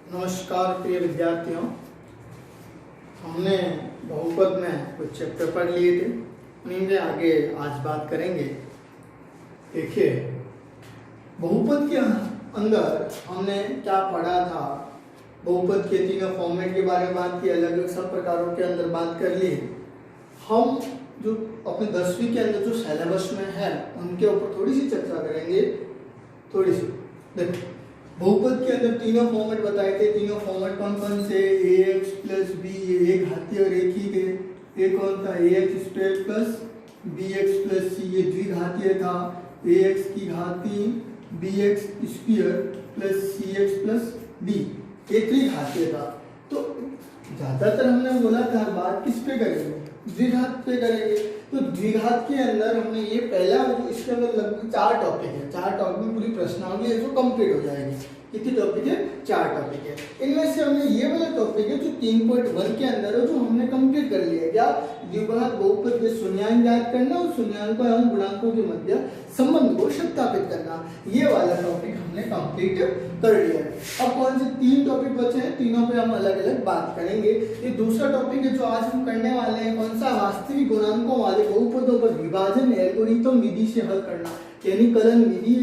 नमस्कार प्रिय विद्यार्थियों, हमने बहुपद में कुछ चैप्टर पढ़ लिए थे, उन्हीं में आगे आज बात करेंगे। देखिए, बहुपद के अंदर हमने क्या पढ़ा था। बहुपद के तीनों फॉर्मेट के बारे में बात की, अलग अलग सब प्रकारों के अंदर बात कर ली। हम जो अपने 10वीं के अंदर जो सिलेबस में है उनके ऊपर थोड़ी सी चर्चा करेंगे। थोड़ी सी देखो, बहुपद के अंदर तीनों फॉर्मेट बताए थे। तीनों फॉर्मेट कौन कौन से? ax प्लस बी, ये एक घातीय और एक ही के। एक कौन था? ax square plus bx plus c, ये द्विघातीय था। ax की घाती bx square plus cx plus d, ये त्रिघातीय था। तो ज्यादातर हमने बोला था बात किस पे करेंगे? द्विघात पे करेंगे। तो द्विघात के अंदर हमने ये पहला, इसके अंदर लगभग 4 टॉपिक है। 4 टॉपिक में पूरी प्रश्नावली है जो कंप्लीट हो जाएगी। कितने टॉपिक है? 4 टॉपिक है। इनमें से हमने ये वाला टॉपिक है जो 3.1 के अंदर है, जो हमने कंप्लीट कर लिया है। क्या? द्विघात बहुपद के शून्यांक ज्ञात करना और शून्यांकों एवं गुणांकों के मध्य संबंध को सत्यापित करना, ये वाला टॉपिक हमने कंप्लीट कर लिया है। अब कौन से 3 टॉपिक बचे हैं? तीनों पे हम अलग अलग बात करेंगे। ये दूसरा टॉपिक है जो आज हम करने वाले हैं, कौन सा? वास्तविक गुणांकों वाले बहुपदों पर विभाजन एल्गोरिथम विधि से हल करना, यानी कलन विधि।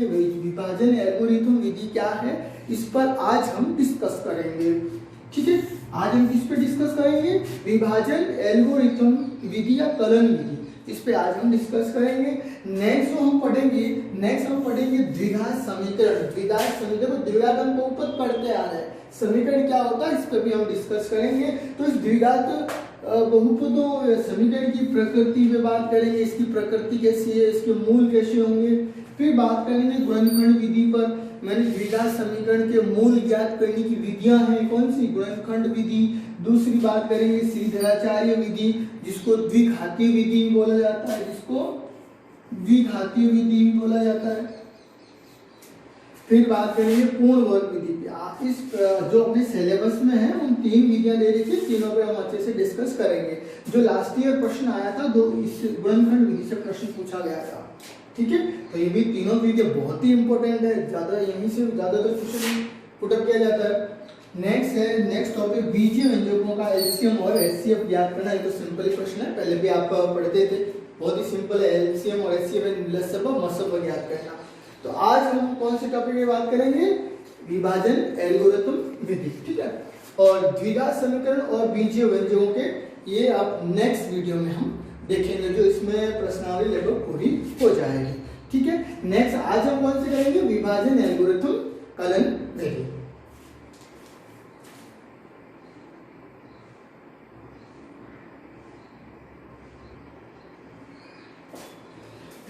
विभाजन एल्गोरिथम विधि क्या है, इस पर आज हम डिस्कस करेंगे। ठीक है, आज हम किस पे डिस्कस करेंगे? विभाजन एल्गोरिथम विधि या कलन विधि, इस पे आज हम डिस्कस करेंगे। नेक्स्ट हम पढ़ेंगे द्विघात समीकरण। द्विघात समीकरण, द्विघात हम बहुपद पढ़ते आ रहे हैं, समीकरण क्या होता है इस पे भी हम डिस्कस करेंगे। तो इस द्विघात बहुपदों समीकरण की प्रकृति पे बात करेंगे, इसकी प्रकृति कैसी है, इसके मूल कैसे होंगे। फिर बात करेंगे गुणनखंड विधि पर। मैंने द्विघात समीकरण के मूल ज्ञात करने की विधियां हैं, कौन सी? गुणनखंड विधि। दूसरी बात करेंगे श्रीधराचार्य विधि, जिसको द्विघातीय विधि बोला जाता है, बोला जाता है। फिर बात करेंगे पूर्ण वर्ग विधि पे। इस जो अपने सिलेबस में है उन 3 विधियां दे रखी है, तीनों पे हम अच्छे से डिस्कस करेंगे। जो लास्ट ईयर प्रश्न आया था, इस गुणनखंड विधि से प्रश्न पूछा गया था। ठीक है, तो ये भी तीनों विधियां बहुत ही इंपॉर्टेंट है, यहीं से ज्यादातर क्वेश्चन पुटअप किया जाता है। नेक्स्ट टॉपिक बीजीय व्यंजकों का एलसीएम और एचसीएफ ज्ञात करना। ये तो सिंपल ही प्रश्न है, पहले भी आप पढ़ते थे, बहुत ही सिंपल है। एलसीएम और एचसीएफ लसब मसब ज्ञात करना। तो आज हम कौन से टॉपिक की बात करेंगे? विभाजन एल्गोरिथम विधि। ठीक है, और द्विघात समीकरण और बीजीय व्यंजकों के ये आप नेक्स्ट वीडियो में हम देखेंगे, जो इसमें प्रश्नावली लगभग पूरी हो जाएगी। ठीक है, नेक्स्ट आज हम कौन से करेंगे? विभाजन एल्गोरिथम कलन विधि।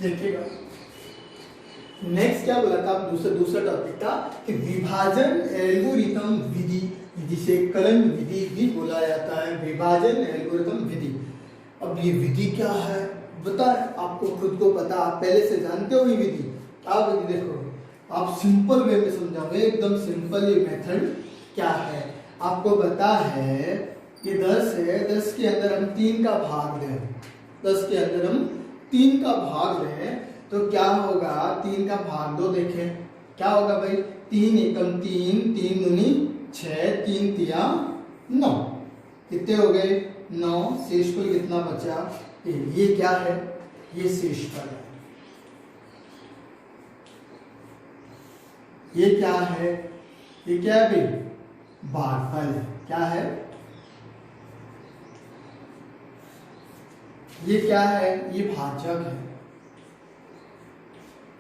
देखिएगा, नेक्स्ट क्या बोला था? दूसरा टॉपिक था कि विभाजन एल्गोरिथम विधि, जिसे कलन विधि भी बोला जाता है। विभाजन एल्गोरिथम विधि। अब ये विधि क्या है बता, आपको खुद को पता, आप पहले से जानते हो ये विधि। आप देखो, आप सिंपल वे में समझाओगे, एकदम सिंपल। ये मेथड क्या है आपको पता है कि 10 है, 10 के अंदर हम 3 का भाग दें, 10 के अंदर हम 3 का भाग दें तो क्या होगा? 3 का भाग 2, देखें क्या होगा भाई? 3 एकम 3, 3 दूनी 6, 3 तिया 9, कितने हो गए? 9। शेषफल कितना बचा? ये क्या है? ये शेषफल है। ये क्या है? ये क्या है भाई? भागफल है। क्या है? ये क्या है? ये भाजक है।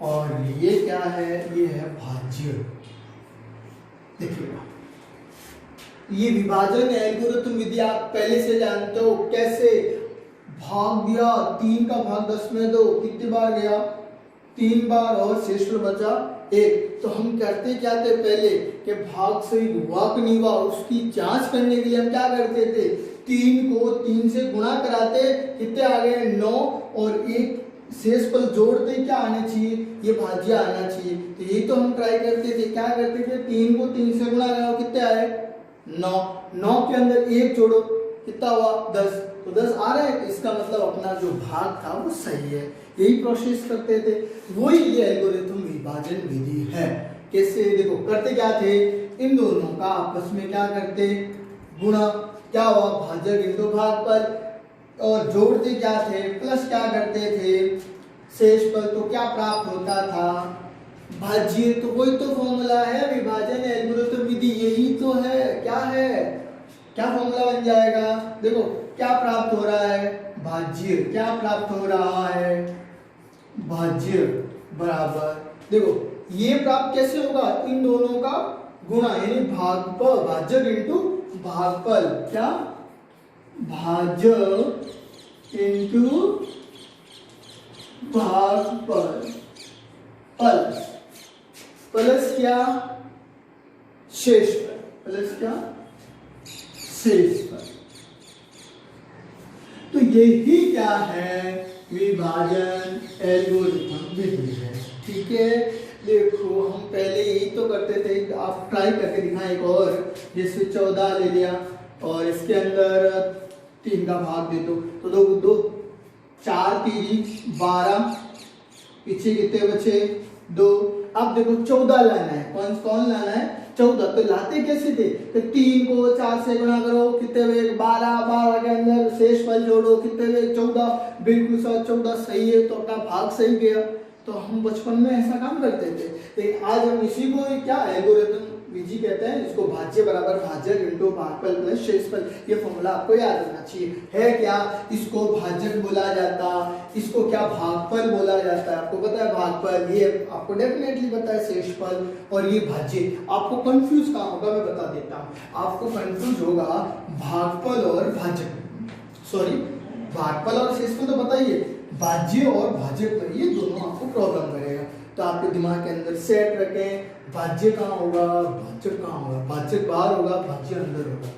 और ये क्या है? ये है भाज्य। देखिएगा, ये विभाजन एल्गोरिथम विधि आप पहले से जानते हो। कैसे? भाग दिया, 3 का भाग 10 में 2, कितनी बार गया? 3 बार, और शेषफल बचा 1। तो हम करते क्या थे पहले कि भाग सही हुआ कि नहीं हुआ उसकी जांच करने के लिए हम क्या करते थे? 3 को 3 से गुणा कराते, कितने आ गए? 9, और 1 शेषफल जोड़ते क्या आना चाहिए? ये भाज्य आना चाहिए। तो यही तो हम ट्राई करते थे। क्या करते थे? 3 को 3 से गुणा कराओ, कितने आए? 9। 9 के अंदर 1 जोड़ो, कितना हुआ? 10। तो 10 आ रहा है, इसका मतलब अपना जो भाग था वो सही है। यही प्रोसेस करते थे, वही ये एल्गोरिथम विभाजन विधि है। कैसे? देखो, करते क्या थे इन दोनों का आपस में क्या करते, गुणा, क्या हुआ, भाजक इंटू भागफल, और जोड़ते क्या थे, प्लस क्या करते थे, शेषफल। तो क्या प्राप्त होता था, भाज्य। तो कोई तो फॉर्मूला है, विभाजन एल्गोरिथम विधि, यही तो है। क्या है, क्या फॉर्मूला बन जाएगा, देखो क्या प्राप्त हो रहा है, भाज्य। क्या प्राप्त हो रहा है, भाज्य बराबर, देखो ये प्राप्त कैसे होगा, इन दोनों का गुणा, यानी भागफल, भाजक इंटू भागफल, क्या, भाजक इंटू भागफल, प्लस क्या, शेषफल, प्लस क्या, शेषफल। तो यही क्या है, विभाजन एल्गोरिथम विधि है। ठीक है, देखो हम पहले यही तो करते थे, आप ट्राई करके दिखाएं एक और, जैसे 14 ले लिया और इसके अंदर 3 का भाग दे दो, तो दो 4 3 12, पीछे कितने बचे, 2। अब देखो 14 लाना है, कौन लाना है, 14। तो लाते कैसे थे, तो 3 को 4 से गुणा करो, कितने हुए, 12, 12 के अंदर शेषफल जोड़ो, कितने हुए, 14, बिल्कुल 14 सही है, तो अपना भाग सही गया। तो हम बचपन में ऐसा काम करते थे, लेकिन आज हम इसी को क्या एल्गोरिथम विधि कहते हैं, इसको भाज्य बराबर भाजक इंटू भागफल प्लस शेषफल, ये फॉर्मूला आपको याद रखना चाहिए। है क्या, इसको भाजक बोला जाता, इसको क्या भागफल बोला जाता है, आपको पता है भागफल, ये आपको डेफिनेटली पता है शेषफल, और ये भाज्य। आपको कंफ्यूज कहाँ होगा, मैं बता देता हूँ, आपको कंफ्यूज होगा भागफल और भाजक, सॉरी भागफल और शेषफल तो बताइए, भाज्य और भाजक में ये दोनों आपको प्रॉब्लम करेगा। तो आपके दिमाग के अंदर सेट रखें, भाज्य कहाँ होगा, भाजक कहाँ होगा, भाजक बाहर होगा, भाज्य अंदर होगा।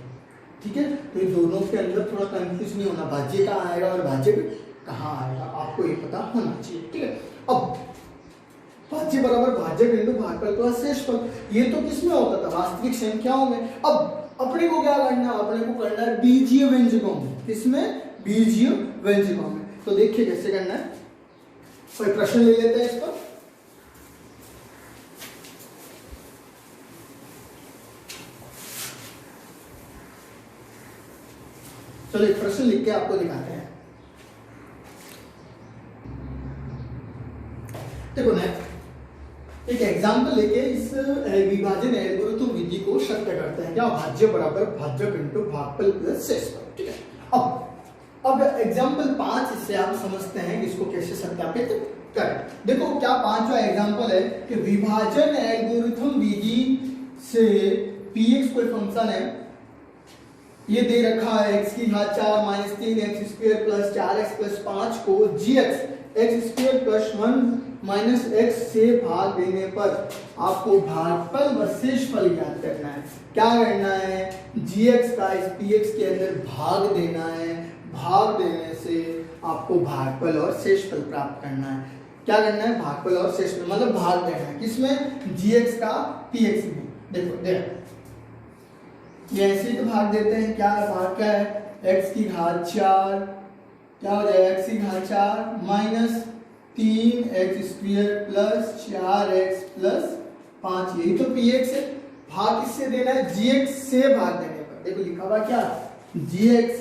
ठीक है, तो इन दोनों के अंदर थोड़ा कंफ्यूज नहीं होना, भाज्य कहाँ आएगा और भाजक कहाँ आएगा, आपको ये पता होना चाहिए। ठीक है, अब भाज्य बराबर भाजक इंटू भागफल प्लस शेषफल, ये तो किसमें होता था, वास्तविक संख्याओं में। अब अपने को क्या करना, अपने को करना है बीजीय व्यंजकों में, किसमें, बीजीय व्यंजकों में। तो देखिए कैसे करना है, कोई प्रश्न ले लेते हैं इस पर। चलो एक प्रश्न लिख के आपको दिखाते हैं। देखो ना, एक एग्जांपल लेके इस विभाजन एल्गोरिथम विधि को सत्य करते हैं। क्या, भाज्य बराबर भाजक इंटू भागफल प्लस शेषफल। ठीक है, अब एग्जांपल 5 इससे आप समझते हैं कि इसको कैसे सत्यापित करें। देखो क्या 5वां एग्जांपल है कि विभाजन एल्गोरिथम विधि से px कोई फंक्शन है, ये दे रखा है x की घात 4 minus 3x square plus 4x plus 5 को gx x square plus 1 minus x से भाग देने पर आपको भागफल व शेषफल ज्ञात करना है। क्या करना है, gx का इस px के अंदर भाग देना है, भाग देने से आपको भागफल और शेषफल प्राप्त करना है। क्या करना है, भागफल और शेषफल मतलब भाग देना है, किसमें, gx का px में। देखो ये ऐसे ही तो भाग देते हैं, क्या भाग क्या है, x की घात 4, क्या हो जाएगा, x की घात 4 minus 3x square plus 4x plus 5, यही तो px है। भाग किससे देना है, gx से भाग देने पर। देखो लिखा हुआ क्या, gx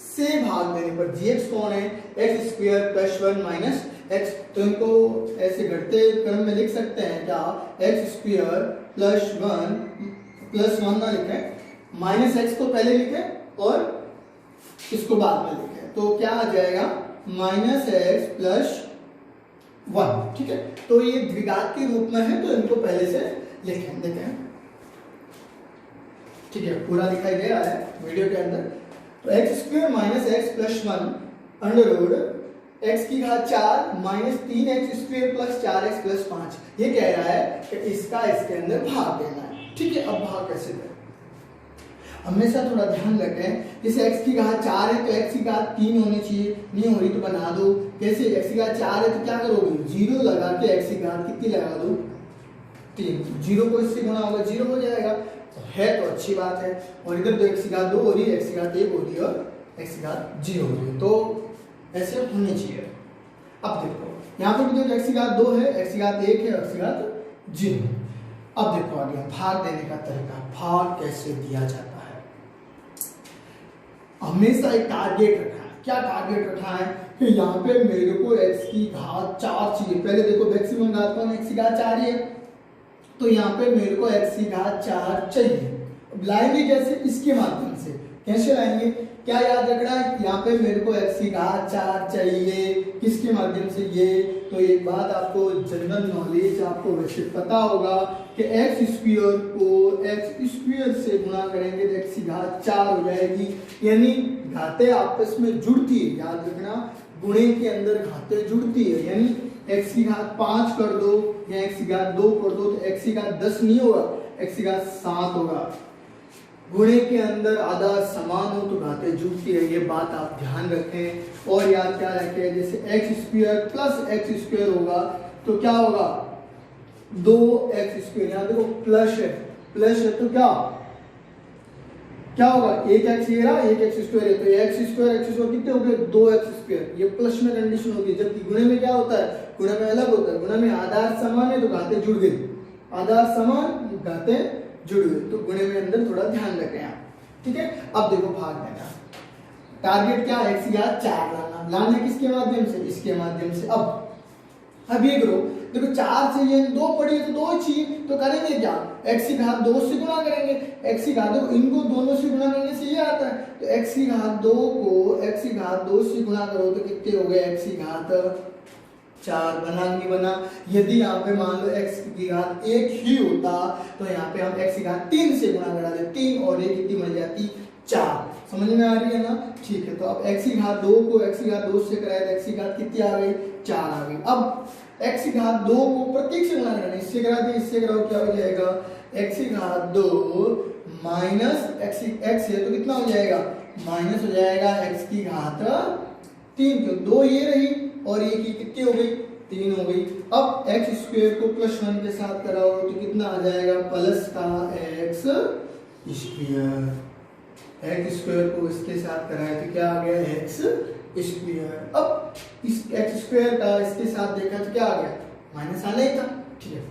से भाग देने पर, gx कौन है, x square plus 1 minus x। तो इनको ऐसे घटते क्रम में लिख सकते हैं, क्या, x स्क्वायर प्लस 1 ना लिखें, माइनस x को पहले लिखें और इसको बाद में लिखें, तो क्या आ जाएगा, माइनस x प्लस 1। ठीक है, तो ये द्विघात के रूप में है, तो इनको पहले से लिखें, देखें। ठीक है, पूरा दिखाई दे रहा है वीडियो के अंदर। तो x square minus x plus 1 under root x की घात 4 minus 3x square plus 4x plus 5, ये कह रहा है कि इसका इसके अंदर भाग देना है। ठीक है, अब भाग कैसे दें, हमेशा थोड़ा ध्यान रखें, जैसे x की घात 4 है तो x की घात 3 होनी चाहिए, नहीं हो रही तो बना दो। कैसे, x की घात 4 है तो क्या करोगे, 0 लगा के x की घात कितनी लगा दो, 3, 0 को इससे गुणा होगा 0 हो जाएगा, है तो अच्छी बात है। और इधर तो x की घात 2 हो रही है, x की घात 1 हो रही है और x की घात 0 हो रही है, तो ऐसे होनी चाहिए। अब देखो यहाँ पर भी तो x की घात 2 है, x की घात 1 है, x की घात 0। अब देखो आगे भाग देने का तरीका, भाग कैसे दिया जाता है। हमेशा एक टारगेट रखा है। क्या टारगेट रखा है कि यहाँ पे मेरे को x की घात 4 चाहिए। पहले देखो मैक्सिमम घात कौन, x की घात 4 है, तो यहाँ पे मेरे को x की घात 4 चाहिए। लाएंगे कैसे, इसके माध्यम से। कैसे लाएंगे, क्या याद रखना है, यहाँ पे मेरे को x की घात 4 चाहिए, किसके माध्यम से, ये। तो एक बात आपको जनरल नॉलेज आपको वैसे पता होगा कि x स्क्वायर को x स्क्वायर से गुणा करेंगे तो x की घात 4 हो जाएगी, यानी घातें आपस में जुड़ती है। याद रखना, गुणे के अंदर घातें जुड़ती है, यानी x की घात 5 कर दो या x की घात 2 कर दो तो x की घात 10 नहीं होगा, x की घात 7 होगा। गुणे के अंदर आधार समान हो तो घातें जुड़ती है, ये बात आप ध्यान रखें। और याद क्या रखें, जैसे x square plus x square होगा तो क्या होगा, 2x स्क्वायर। यहाँ देखो प्लस है तो क्या होगा, एक x ये रहा, एक x स्क्वायर है, तो x स्क्वायर कितने हो गए, 2x स्क्वायर। ये प्लस में कंडीशन होती है, जबकि गुणे में क्या होता है, गुणे में अलग होता है। गुणे में आधार समान है तो घातें जुड़ गई, आधार समान घातें जुड़ गई, तो गुणे में अंदर थोड़ा ध्यान रखें आप, ठीक है। अब देखो भाग देना, टारगेट क्या है, x की घात 4 लाना किसके माध्यम से, इसके माध्यम से। अब ये करो, देखो 4 चाहिए, 2 पड़ी है तो 2 चाहिए, तो करेंगे क्या, x की घात 2 से गुणा करेंगे। x की घात, देखो इनको दोनों से गुणा करने से ये आता है, तो x की घात 2 को x की घात 2 से गुणा करो तो कितने हो गए, x की घात 4। बना नहीं बना। यदि यहाँ पे मान लो x की घात 1 ही होता तो यहाँ पे हम x की घात 3 से गुणा करा दे, 3 और 1 कितनी बन जाती, 4। समझ में आ रही है ना, ठीक है। तो अब x की घात 2 को x की घात 2 से कराए तो x की घात कितनी आ गई, 4 आ गई। अब x की घात 2 को प्रत्येक से गुणा करना, इससे करा दे, इससे कराओ, क्या हो जाएगा, x की घात 2 माइनस x है तो कितना हो जाएगा, माइनस हो जाएगा x की घात 3, तो 2 ये रही और ये की कितनी हो गई, 3 हो गई। अब x स्क्वायर को प्लस 1 के साथ कराओ तो कितना आ जाएगा, प्लस का x स्क्वायर। x स्क्वायर को इसके साथ कराए तो क्या आ गया, x स्क्वायर। अब इस x स्क्वायर का इसके साथ देखा तो क्या आ गया, माइनस आना ही था, ठीक है।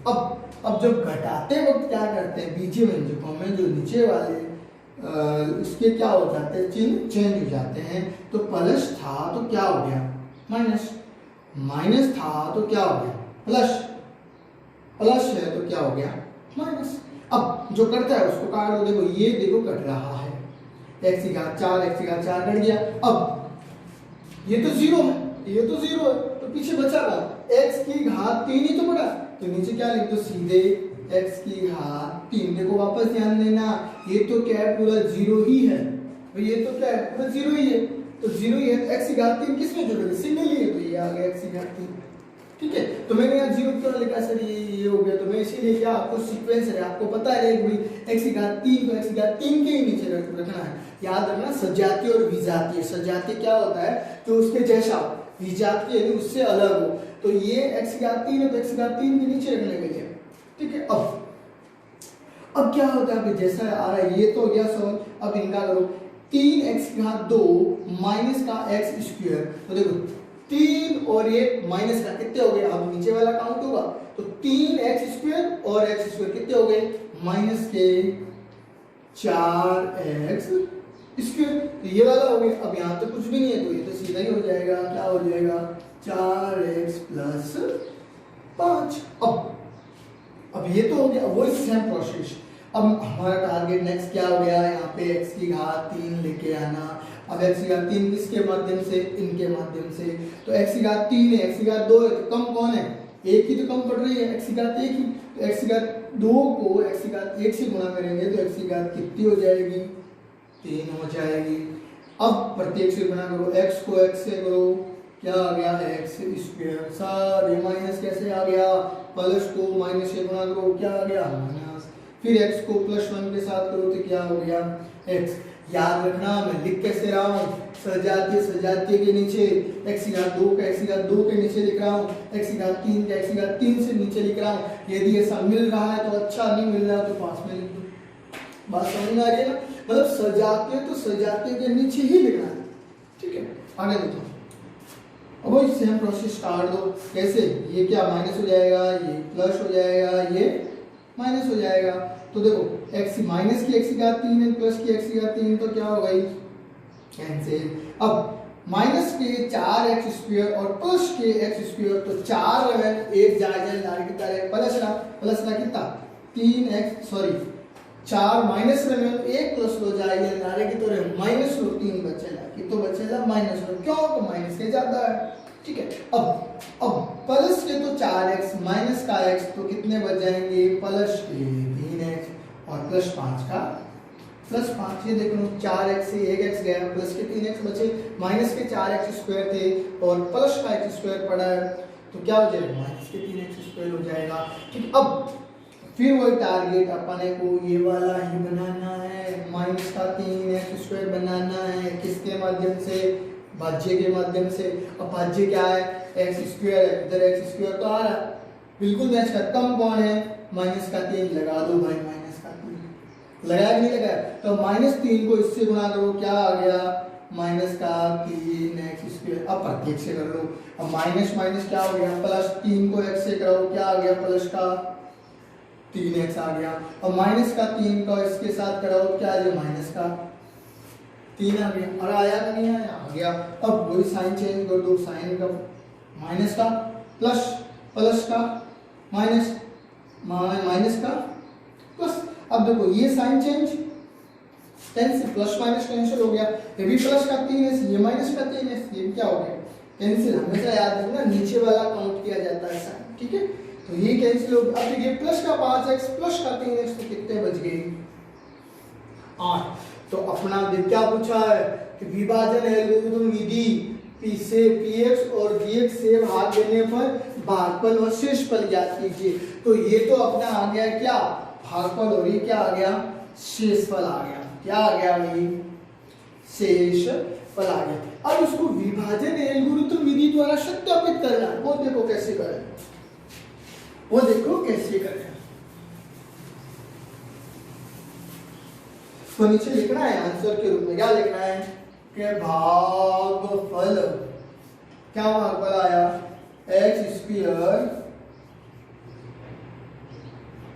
अब जब घटाते वक्त क्या करते हैं, बीजीय व्यंजकों में जो नीचे वाले इसके क्या हो जाते हैं, चिन्ह चेंज हो जाते हैं। तो प्लस था तो क्या हो गया, माइनस, माइनस था तो क्या हो गया, प्लस, प्लस है तो क्या हो गया, माइनस। अब जो करता है उसको काट दो, देखो ये देखो कट रहा है, x की घात 4 कट गया। अब ये तो 0 है, ये तो 0 है, तो पीछे बचा रहा x की घात 3 ही तो बड़ा, तो नीचे क्या लिख दो, सीधे x की घात 3। देखो वापस ध्यान देना, ये तो क्या है, पूरा 0 ही है, तो ये तो क्या है, पूरा 0 ही है, तो 0 ही है, तो x की घात 3 किसमें जुड़ेगी, सिंगल ही है, तो ये आ गया x की घात 3, ठीक है। तो मैंने यहाँ 0 क्यों लिखा सर, ये हो गया, तो मैं इसीलिए क्या, आपको सीक्वेंस है, आपको पता है एक भी x की घात 3 को x की घात 3 के ही नीचे रखना है। याद रखना, सजातीय और विजातीय। सजातीय क्या होता है, जो उसके जैसा, विजातीय यदि उससे अलग हो, तो ये x की घात 3 है तो x की घात 3 के नीचे रखने के लिए, ठीक है। अब क्या होता है, जैसा आ रहा है, ये तो हो गया सवाल। अब इनका करो, 3x की घात 2 माइनस का x स्क्वायर, तो देखो 3 और 1 माइनस का कितने हो गए, अब नीचे वाला काउंट होगा, तो 3x स्क्वायर और x स्क्वायर कितने हो गए, माइनस के 4x स्क्वायर, तो ये वाला हो गया। अब यहाँ तो कुछ भी नहीं है तो ये तो सीधा ही हो जाएगा, क्या हो जाएगा, 4x प्लस 5। अब ये तो हो गया, वो सेम प्रोसेस। अब हमारा टारगेट नेक्स्ट क्या हो गया, यहाँ पे x की घात 3 लेके आना। अब x की घात 3 किसके माध्यम से, इनके माध्यम से, तो x की घात 3 है, x की घात 2 है, तो कम कौन है, एक ही तो कम पड़ रही है, x की घात 1 ही, तो x की घात 2 को x की घात 1 से गुणा करेंगे तो x की घात कितनी हो जाएगी, 3 हो जाएगी। अब प्रत्येक से गुणा करो, x को x से करो, क्या आ गया, x स्क्वायर, सारे माइनस कैसे आ गया, प्लस को माइनस से गुणा करो, क्या आ गया, माइनस, फिर x को प्लस 1 के साथ करो तो क्या हो गया, x। याद रखना, मैं लिख कैसे रहा हूँ, सजातीय, सजातीय के नीचे x की घात 2 का x की घात 2 के नीचे लिख रहा हूँ, x की घात 3 का x की घात 3 से नीचे लिख रहा हूँ। यदि ऐसा मिल रहा है तो अच्छा, नहीं मिल रहा तो पास में लिख दो। बात समझ में आ रही है ना, मतलब सजातीय तो सजातीय के नीचे ही लिखना है, ठीक है। आगे देखो, अब वही सेम प्रोसेस स्टार्ट दो, कैसे, ये क्या माइनस हो जाएगा, ये प्लस हो जाएगा, ये माइनस हो जाएगा। तो देखो एक्स माइनस की एक्स की घात 3 है प्लस की एक्स की घात 3 तो क्या हो गई कैंसिल। अब माइनस के 4x² और प्लस के x², तो 4 है एक जाएगा नार की तरह प्लस ना कितना 3x सॉरी 4 माइनस में 1 प्लस लो जाएगा नारे की तरह माइनस लो 3 बचेगा कि तो बचेगा माइनस लो, क्यों तो माइनस के ज्यादा है, ठीक है। अब प्लस के तो 4x माइनस का x तो कितने बच जाएंगे प्लस के 3x और प्लस 5 का प्लस 5। ये देख लो 4x से 1x गया प्लस के 3x बचे, माइनस के 4x² थे और प्लस का x² पड़ा है तो क्या हो जाएगा माइनस के 3x² हो जाएगा, ठीक। अब फिर वही टारगेट अपने को ये वाला ही बनाना है, माइनस का 3x² बनाना है किसके माध्यम से भाज्य के माध्यम से। अब भाज्य क्या है x² है, इधर x² तो आ रहा है बिल्कुल मैच का, कम कौन है माइनस का 3 लगा दो भाई, माइनस का 3 लगाया कि नहीं लगाया, तो -3 को इससे गुणा करो क्या आ गया माइनस का 3x²। अब प्रत्येक से कर लो, अब माइनस माइनस क्या हो गया +3 को x से करो क्या आ गया प्लस का 3x आ गया। अब माइनस का 3 को इसके साथ कराओ क्या आ गया माइनस का 3 आ गया, और आया कि नहीं आया आ गया। अब वही साइन चेंज कर दो, साइन का माइनस का प्लस का माइनस का प्लस। अब देखो ये sign change cancel, plus minus cancel हो गया, ये भी प्लस का 3 है ये माइनस का 3 है ये क्या हो गया कैंसिल। हमेशा याद रखना नीचे वाला काउंट किया जाता है साइन, ठीक है। तो ये कैंसिल हो गया। अब देखिए प्लस का 5x प्लस का 3x तो कितने बच गए 8। तो अपना क्या पूछा है कि विभाजन एल्गोरिथम विधि P से Px और Dx से भाग देने पर भागफल और शेषफल ज्ञात कीजिए। तो ये तो अपना आ गया क्या भागफल और ये क्या आ गया शेषफल आ गया, क्या आ गया भाई शेषफल आ गया। अब इसको विभाजन एल्गोरिथम विधि द्वारा सत्यापित करना है, वो देखो कैसे करें, वो देखो कैसे करें। तो नीचे लिखना है आंसर के रूप में, क्या लिखना है कि भागफल, क्या भागफल आया x²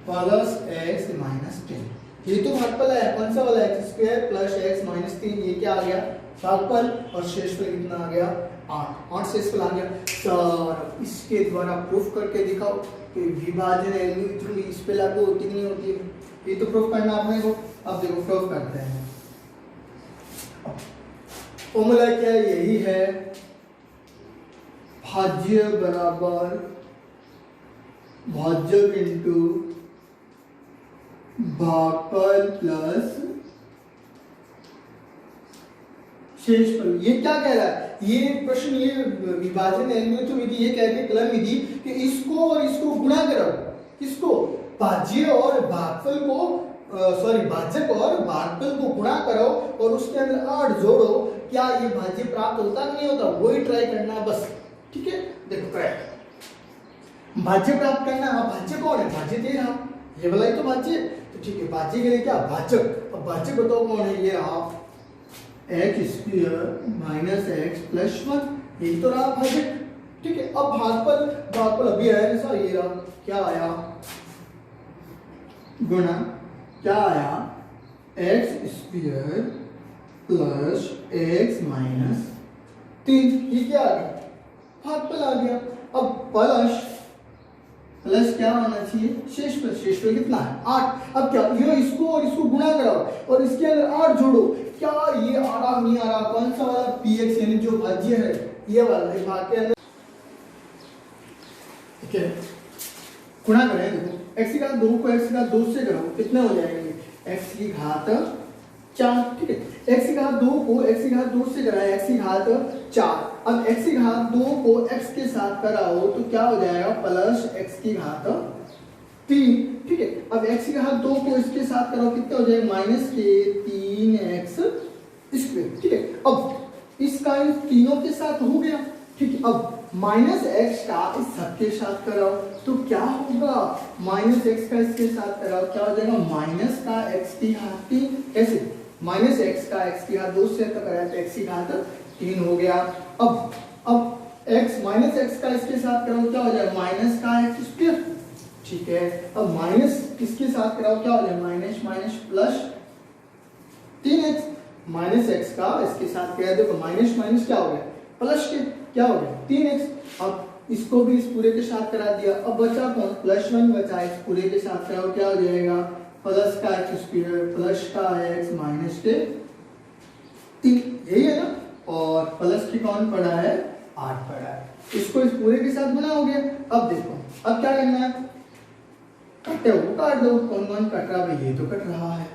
प्लस x माइनस 3। ये तो भागफल है कौन सा वाला x² प्लस x माइनस 3, ये क्या आ गया भागफल और शेषफल कितना आ गया 8 शेषफल आ गया। सर इसके द्वारा प्रूफ करके दिखाओ कि विभाजन एल्गोरिथम इस पे लागू होती नहीं होती है, ये तो प्रूफ करना आपने को। अब देखो प्रूफ करते हैं, फॉर्मूला क्या यही है भाज्य बराबर भाजक इंटू भागफल प्लस शेषफल। ये क्या कह रहा है ये प्रश्न, ये विभाजन एल्गोरिथम विधि ये कह रही है कलन विधि कि इसको और इसको गुणा करो, किसको भाज्य और भागफल को भाजक और भागफल को गुणा करो और उसके अंदर 8 जोड़ो, क्या ये भाज्य प्राप्त होता नहीं होता वही ट्राई करना है बस, ठीक है। देखो करेक्ट भाज्य प्राप्त करना है, भाज्य कौन है भाज्य दे रहा ये वाला ही तो भाज्य, तो ठीक है भाज्य के लिए क्या भाजक, अब भाज्य बताओ कौन है ये आप x² माइनस x प्लस 1 यही तो रहा भाजक, ठीक है। अब भागफल अभी आया ना सर, ये रहा क्या आया गुणा क्या आया x² प्लस x माइनस 3, ये क्या आ गया भागफल आ गया। अब प्लस क्या होना चाहिए शेषफल कितना है 8। अब क्या ये इसको और इसको गुणा कराओ और इसके अंदर 8 जोड़ो, क्या ये आ रहा नहीं आ रहा कौन सा वाला px यानी जो भाज्य है ये वाला है भाग के अंदर, ठीक है। गुणा करें देखो x की घात 2 को x की घात 2 से करो कितने हो जाएंगे x की घात 4, ठीक है। x की घात 2 को x की घात 2 से कराए x की घात 4। अब x की घात 2 को x के साथ कराओ तो क्या हो जाएगा प्लस x की घात 3, ठीक है। अब x की घात 2 को इसके साथ कराओ कितना हो जाएगा माइनस के 3x², ठीक है। अब इसका इन तीनों के साथ हो गया, ठीक है। अब माइनस x का इस सब के साथ कराओ तो क्या होगा माइनस x का इसके साथ कराओ क्या हो जाएगा माइनस का x की घात 3, कैसे माइनस x का x की घात 2 से कराया तो x की घात 3 हो गया। अब x माइनस x का इसके साथ कराओ क्या हो जाएगा माइनस का x², ठीक है, अब माइनस किसके साथ कराओ, क्या हो जाए, minus minus plus 3x, minus x का इसके साथ करा, देखो माइनस माइनस क्या हो गया, प्लस के क्या हो गया 3x। अब इसको भी इस पूरे के साथ करा दिया, अब बचा कौन, +1 बचा, इस पूरे के साथ कराओ क्या हो जाएगा, प्लस का x² प्लस का x माइनस के 3, यही है ना, और प्लस की कौन पड़ा है, 8 पड़ा है, इसको इस पूरे के साथ बनाओगे। अब देखो अब क्या करना है, कटे हो काट दो, कौन कौन कट रहा है, ये तो कट रहा है,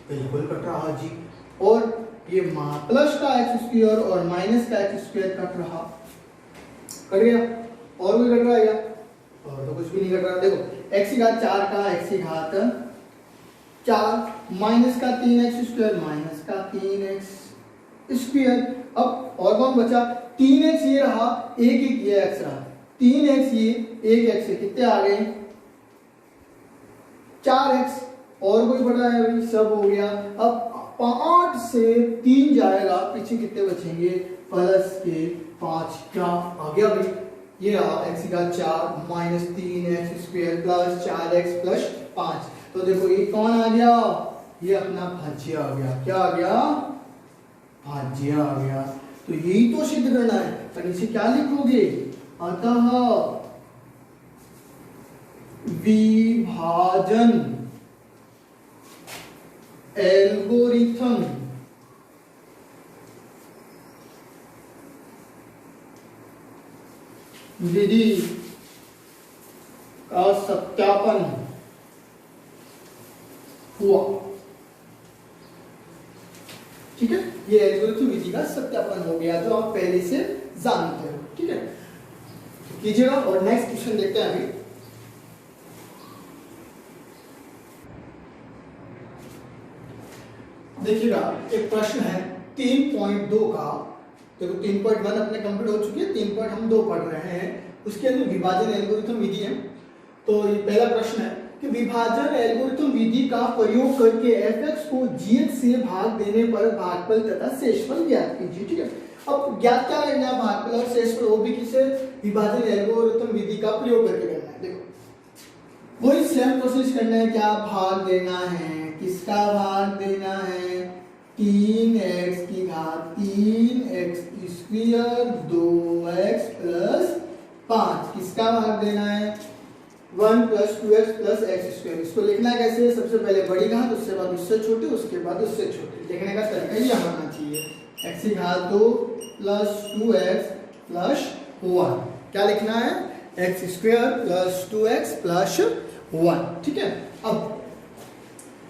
बिल्कुल कट रहा जी, और ये प्लस का x² और माइनस का x² कट रहा, कट गया, और भी कट रहा है क्या, और तो कुछ भी नहीं कट रहा, देखो x की घात 4 का x की घात 4 माइनस का 3x² माइनस का 3x², अब और कौन बचा, 3x ये रहा, एक ये x रहा, 3x ये एक x से कितने आ गए 4x, और कोई बड़ा है भाई, सब हो गया। अब 5 से 3 जाएगा, पीछे कितने बचेंगे, प्लस के 5, क्या आ गया भाई, ये रहा x की घात 4 minus 3x² plus 4x plus 5, तो देखो ये कौन आ गया, ये अपना भाज्य आ गया, क्या आ गया, भाज्य आ गया। तो यही तो सिद्ध करना है, तो इसे क्या लिखोगे, अतः विभाजन एल्गोरिथम विधि का सत्यापन हुआ, ठीक है, ये एल्गोरिथम विधि का सत्यापन हो गया, जो आप पहले से जानते हो, ठीक है, कीजिएगा। और नेक्स्ट क्वेश्चन देखते हैं अभी, देखिएगा एक प्रश्न है 3.2 का, देखो 3.1 अपने कंप्लीट हो चुकी है, 3.2 पढ़ रहे हैं, उसके अंदर विभाजन एल्गोरिथम विधि है। तो ये पहला प्रश्न है कि विभाजन एल्गोरिथम विधि का प्रयोग करके fx को gx से भाग देने पर भागफल तथा शेषफल ज्ञात कीजिए, ठीक है। अब ज्ञात क्या करना है, भागफल और शेषफल, वो भी किसे, विभाजन एल्गोरिथम विधि का प्रयोग करके करना है। देखो वही सेम प्रोसेस करना है, क्या भाग देना है, किसका भाग देना है, 3x की घात 3x² 2x प्लस 5, किसका भाग देना है, 1 प्लस 2x प्लस x²। इसको लिखना कैसे, सबसे पहले बड़ी घात, उसके बाद उससे छोटी, उसके बाद उससे छोटी, लिखने का तरीका ये होना चाहिए, x की घात 2 प्लस 2x प्लस 1, क्या लिखना है, x² प्लस 2x प्लस 1, ठीक है। अब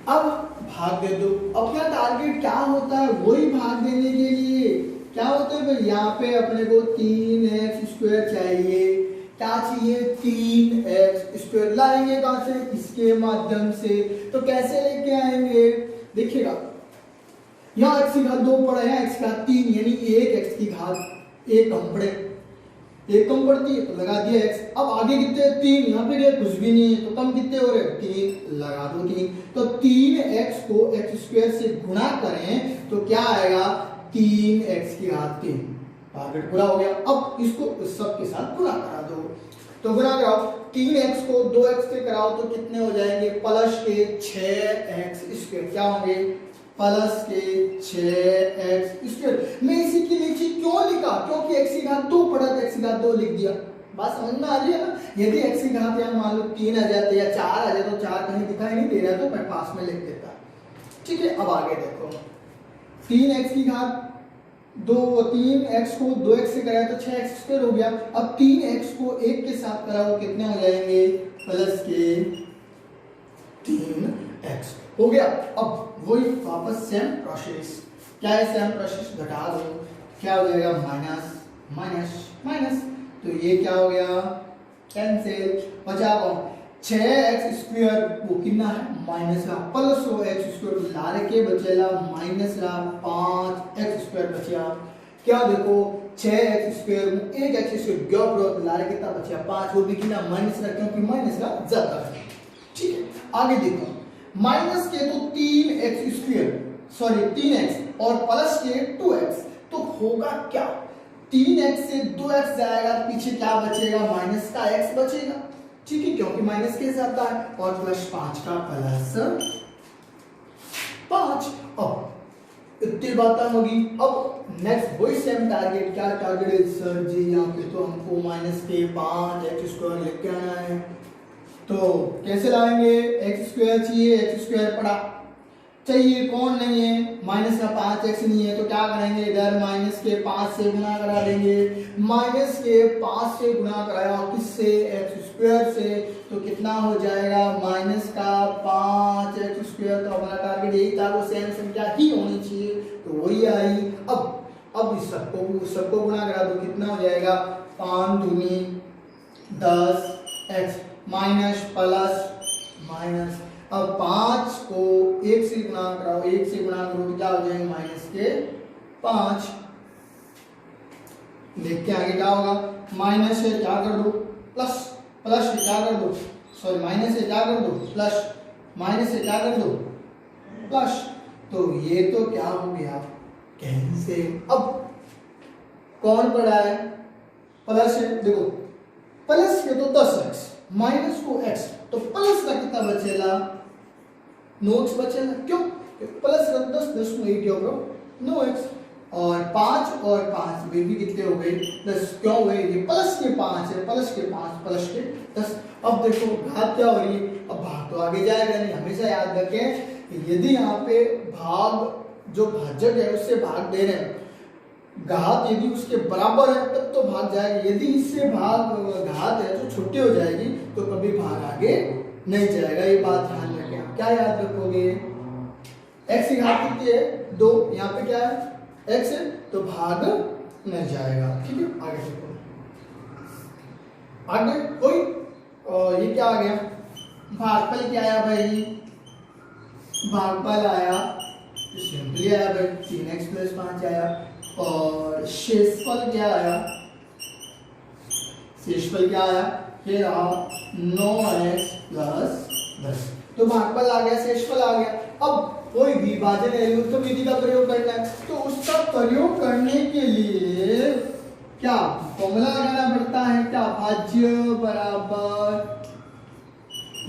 भाग दे दो, अपना टारगेट क्या होता है, वही भाग देने के लिए क्या होता है भाई, यहाँ पे अपने को 3x² चाहिए, क्या चाहिए, 3x² लाएंगे कहां से, इसके माध्यम से, तो कैसे लेके आएंगे, देखिएगा यहाँ x की घात 2 पड़ा है, x की घात 3, यानी एक x की घात 1 कम पड़े, 1 कम पड़ती है तो लगा दिया x, अब आगे कितने 3, यहाँ पे कुछ भी नहीं है, तो कम कितने हो रहे, 3, लगा दो 3, तो 3x को x² से गुणा करें तो क्या आएगा, 3x की घात 3, टारगेट पूरा हो गया। अब इसको इस सब के साथ गुणा करा दो, तो गुणा कराओ, 3x को 2x से कराओ तो कितने हो जाएंगे, प्लस के 6x², क्या होंगे, प्लस के 6x²। मैं इसी के नीचे क्यों लिखा, क्योंकि x की घात 2 पड़ा था, x की घात 2 लिख दिया, बात समझ में आ रही है ना। यदि x की घात यहाँ मान लो 3 आ जाते या 4 आ जाते, तो 4 कहीं दिखाई नहीं दे रहा तो मैं पास में लिख देता, ठीक है। अब आगे देखो, 3x की घात 2, 3x को 2x से कराया तो 6x² हो गया, अब 3x को 1 के साथ कराओ कितने हो जाएंगे, प्लस के 3x हो गया। अब वही वापस सेम प्रोसेस, क्या है सेम प्रोसेस, घटा दो, क्या हो जाएगा, माइनस माइनस माइनस, तो ये क्या हो गया, कैंसिल, बचा 6x² वो कितना है, माइनस का, प्लस हो x² लारे के बचेला माइनस का 5x² बचा, क्या देखो 6x² एक x² गया, लारे कितना बचा 5, वो भी कितना माइनस का, क्योंकि माइनस का ज्यादा है, ठीक है। आगे देखो, माइनस के तो 3x² सॉरी 3x और प्लस के 2x, तो होगा क्या, 3x से 2x जाएगा, पीछे क्या बचेगा, माइनस का x बचेगा, ठीक है, क्योंकि माइनस के साथ है, और प्लस 5 का प्लस 5। अब इतनी बातें होगी। अब नेक्स्ट वही सेम टारगेट, क्या टारगेट है सर जी? यहाँ पे तो हमको माइनस के 5 एक्स स्क्वायर लेके आना है, तो कैसे लाएंगे? एक्स स्क्वायर चाहिए, एक्स स्क्वायर पड़ा चाहिए, कौन नहीं है? माइनस का 5 एक्स नहीं है, तो क्या करेंगे? इधर माइनस के 5 से गुना करा देंगे। माइनस के 5 से गुना कराया किससे? एक्स स्क्वायर से, तो कितना हो जाएगा? माइनस का 5 एक्स स्क्वायर। तो हमारा टारगेट यही था, वो सेम संख्या ही होनी चाहिए, तो वही आई। अब इस सबको गुना करा दो, कितना हो जाएगा? 5 दूनी 10 एक्स माइनस प्लस माइनस। अब 5 को 1 से गुणा कराओ, 1 से गुणा करो तो क्या हो जाएगा? माइनस के 5। देखते हैं आगे क्या होगा। माइनस से क्या कर दो? प्लस, प्लस से क्या कर दो? सॉरी, माइनस से क्या कर दो? प्लस, माइनस से क्या कर दो? प्लस। तो ये तो क्या हो गया? कैंसिल। अब कौन पड़ा है? प्लस है, देखो प्लस के तो 10x, माइनस को x, तो प्लस का कितना बचेगा? 9x बचेगा। क्यों? प्लस का 10, 10 को 8 जोड़ 9x, और 5 और 5 वे भी कितने हो गए? 10। क्यों हुए? ये प्लस के 5 है, प्लस के 5 प्लस के 10। अब देखो घात क्या हो रही है? अब भाग तो आगे जाएगा नहीं। हमेशा याद रखें, यदि यहाँ पे भाग जो भाजक है उससे भाग दे रहे हैं, घात यदि उसके बराबर है तब तो भाग जाएगा, यदि इससे भाग घात है तो छोटी हो जाएगी, तो कभी भाग आगे नहीं जाएगा। ये बात ध्यान रखें। क्या याद रखोगे? x की घात कितनी है? 2। यहाँ पे क्या है? x है, तो भाग नहीं जाएगा। ठीक है, आगे देखो। आगे कोई ये क्या आ गया? भागफल क्या आया भाई? भागफल आया, सिंपली आया भाई, 3x प्लस 5 आया। और शेषफल क्या आया? शेषफल क्या आया? ये रहा 9x प्लस 10। तो भागफल आ गया, शेषफल आ गया। अब कोई भी विभाजन या लघुत्तम विधि का प्रयोग करना है, तो उसका प्रयोग करने के लिए क्या फॉर्मूला लगाना पड़ता है? क्या? भाज्य बराबर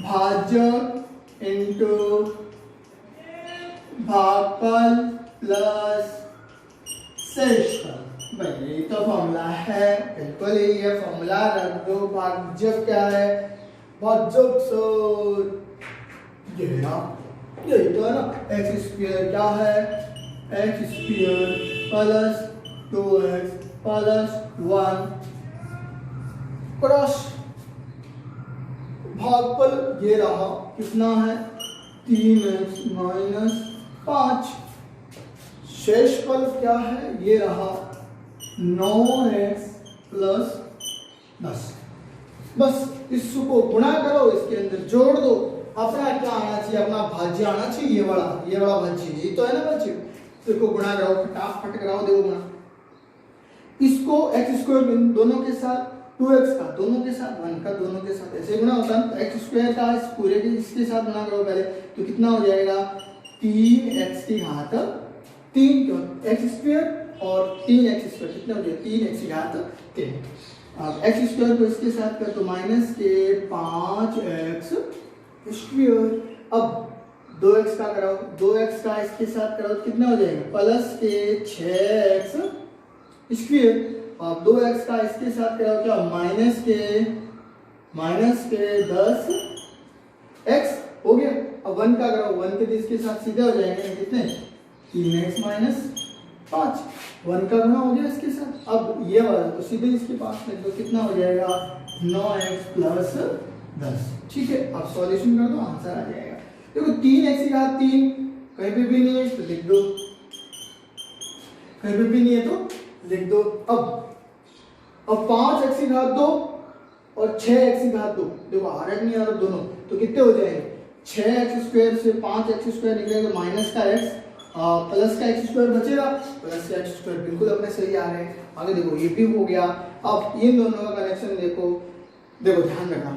भाजक इनटू भागफल प्लस शेषफल। भाई यही तो फॉर्मूला है, बिल्कुल यही है फॉर्मूला, रख दो। भाज्य क्या है? भाज्य सो यही तो है ना, एक्स स्क्वायर क्या है? X square plus 2x plus 1 cross भागफल ये रहा, कितना है? 3x minus 5। शेषफल क्या है? ये रहा 9x प्लस 10। बस इसको गुणा करो, इसके अंदर जोड़ दो। अपना क्या आना चाहिए? अपना भाज्य आना चाहिए, ये वाला भाज्य, ये तो है ना भाज्य। इसको गुणा कराओ, फटाफट कराओ, देखो गुणा। इसको x स्क्वायर दोनों के साथ, 2x का दोनों के साथ, 1 का दोनों के साथ, ऐसे गुणा होता है। तो x स्क्वायर का इस पूरे के इसके साथ गुणा करो पहले, तो कितना हो जाएगा? 3x की घात 3, क्यों? x स्क्वायर और 3x स्क्वायर कितना हो जाएगा? 3x की घात 3। अब x स्क्वायर को इसके साथ कर तो माइनस के 5x स्क्वायर। अब 2x का कराओ, 2x का इसके साथ कराओ, कितना हो जाएगा? प्लस के 6x स्क्वायर। अब 2x का इसके साथ कराओ, क्या? माइनस के 10x हो गया। अब 1 का कराओ, 1 के इसके साथ सीधे हो जाएंगे कितने? 3x minus 5। 1 का गुणा हो गया इसके साथ। अब ये वाला तो सीधे इसके पास में, तो कितना हो जाएगा? 9x plus 10। ठीक है, अब सॉल्यूशन कर दो, आंसर आ जाएगा। देखो 3x की घात 3 कहीं पे भी नहीं है तो लिख दो, कहीं पे भी नहीं है तो लिख दो। अब 5x की घात 2 और 6x की घात 2, देखो आ रहा नहीं आ रहा दोनों, तो कितने हो जाएंगे? 6x स्क्वायर से 5x स्क्वायर निकलेगा, माइनस का x प्लस का x स्क्वायर बचेगा, प्लस का x स्क्वायर बिल्कुल अपने सही आ रहे हैं। आगे देखो ये भी हो गया। अब इन दोनों का कनेक्शन देखो ध्यान रखना,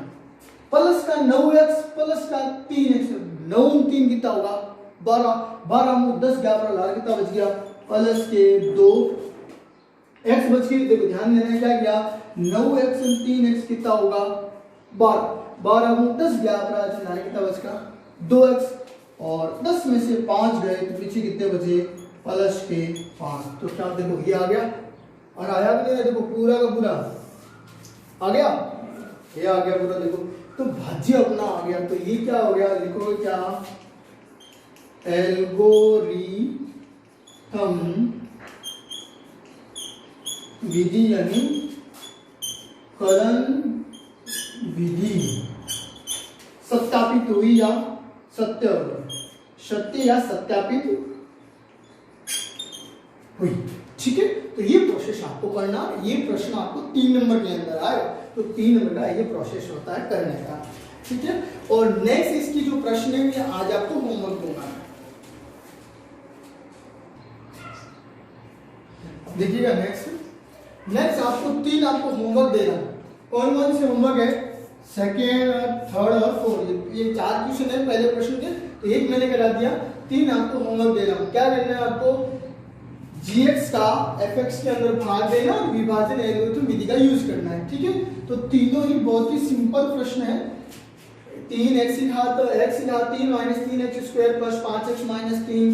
प्लस का 9x प्लस का 3x, 9 3 कितना होगा? 12, 12 10 11 कितना बच गया? प्लस के 2 x बच गई। देखो ध्यान देना, क्या किया? 9x और 3x कितना होगा? 12। 12 गुण 10 ज्ञात रहा, चिन्हाने कितना बचका 2x, और 10 में से 5 गए तो पीछे कितने बचे प्लस के 5। तो क्या देखो ये आ गया, और आया भी नहीं, देखो पूरा का पूरा आ गया, ये आ गया पूरा देखो। तो भाज्य अपना आ गया, तो ये क्या हो गया, लिखो क्या, एल्गोरिथम विधि यानी कलन विधि सत्यापित हुई या सत्य या सत्यापित हुई। ठीक है, तो ये प्रोसेस आपको करना, ये प्रश्न आपको 3 नंबर के अंदर आएगा, तो 3 नंबर का ये प्रोसेस होता है करने का। ठीक है, और नेक्स्ट इसकी जो प्रश्न है मैं आज आपको होमवर्क दूंगा। देखिएगा नेक्स्ट आपको 3 आपको होमवर्क देना। कौन कौन से होमवर्क है, सेकेंड, थर्ड और फोर्थ, ये 4 क्वेश्चन है पहले प्रश्न के, तो एक मैंने करा दिया, 3 आपको होमवर्क देना। क्या करना है आपको, gx का fx के अंदर भाग देना और विभाजन एल्गोरिथम विधि का यूज करना है। ठीक है, तो तीनों ही बहुत ही सिंपल प्रश्न है। 3x घात 3 minus 3x square plus 5x minus 3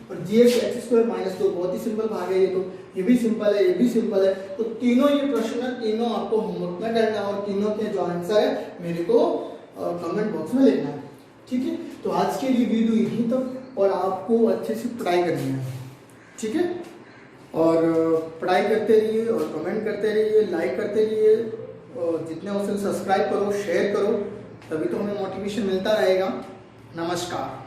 और gx x स्क्वायर माइनस 2, बहुत ही सिंपल भाग है ये, तो ये भी सिंपल है, ये भी सिंपल है। तो तीनों ये प्रश्न है, तीनों आपको होमवर्क में करना है और तीनों के जो आंसर है मेरे को कमेंट बॉक्स में लिखना है। ठीक है, तो आज के लिए वीडियो यहीं तक, और आपको अच्छे से पढ़ाई करनी है। ठीक है, और पढ़ाई करते रहिए और कमेंट करते रहिए, लाइक करते रहिए, और जितने हो सके सब्सक्राइब करो, शेयर करो, तभी तो हमें मोटिवेशन मिलता रहेगा। नमस्कार।